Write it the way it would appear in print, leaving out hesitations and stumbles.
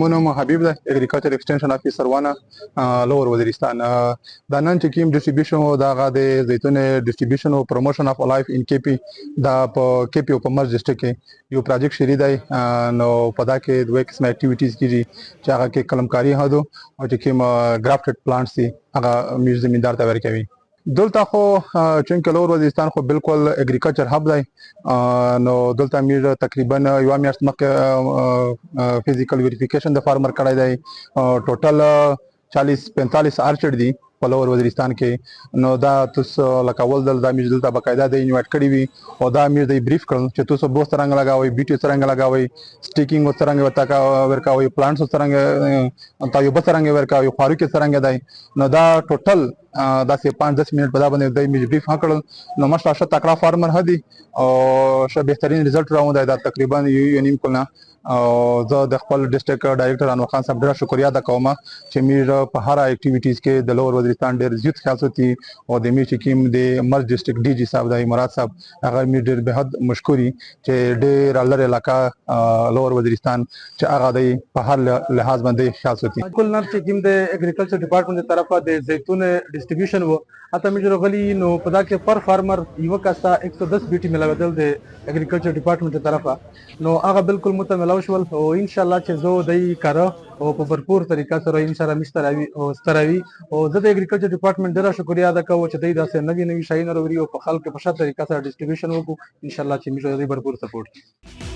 منم حبیب ده اګریکلچر ایکسټنشن افیسر وانا لوور وزیرستان دا نن چې کوم ډیسټریبیوشن او دا د زیتون ډیسټریبیوشن او پروموشن اف لایف ان کیپی دا په کیپی او په مرز ډیسټریکټ کې یو پروجیکټ شری دی نو په دا کې دوه قسم اکټیویټیز کیږي چې هغه کې قلمکاری هدو او چې کوم ګرافټډ پلانټس دي هغه میز زمیندار ته ورکوي دلته خو چونکه لوور وزیرستان خو بالکل اګریکلچر هب دی نو دلته میر تقریبا یو میاشت مخکې فزیکل ویریفیکیشن د فارمر کړی دی ټوټل 40-45 آرچډ دي په لوور وزیرستان کې نو دا تاسو لکه ول دا میر دلته باقاعده د انوایټ کړی وي او دا میر د بریف کړل چې تاسو بو څنګه لگاوي بیټي څنګه لگاوي سټیکینګ څنګه وتا ورکاوي پلانټس څنګه تاسو به څنګه ورکاوي خارو کې څنګه دی نو دا ټوټل دا سه 5-10 منټ په دا باندې د میج بریف هکړل نو ماشاءالله تکړه فارمر هدي او شه بهترین ریزلټ راوند دا تقریبا یو نیم کلنا او زه د خپل ډیسټریکټ ډایریکټر انور خان صاحب ډیره شکریا ادا کوم چې میر په هر اکټیویټیز کې د لوور وزیرستان ډیر زیات خیال ساتي او د می چې کیم د مرز ډیسټریکټ ډي جی صاحب د مراد صاحب هغه میر ډیر به حد مشکوري چې ډیر لر علاقہ لوور وزیرستان چې هغه د په هر لحاظ باندې خیال ساتي کل نر چې کیم د اګریکلچر ډپارټمنټ طرفه د زیتون ډیسټریبیوشن وو اته مې غلي نو په دا کې پر فارمر یو کاسا 110 بیټي ملاویدل د اګریکلچر ډپارټمنټ طرفه نو هغه بالکل متملاو شول او ان شاء الله چې زه دای کار او په بھرپور طریقه سره ان شاء الله مستراوي او ستراوي او زه د اګریکلچر ډپارټمنټ ډیره شکریا ادا کوم چې دای داسې نوي شاین وروي او په خلک په شته طریقه سره ډیسټریبیوشن وکړو ان شاء الله چې موږ دې بھرپور سپورټ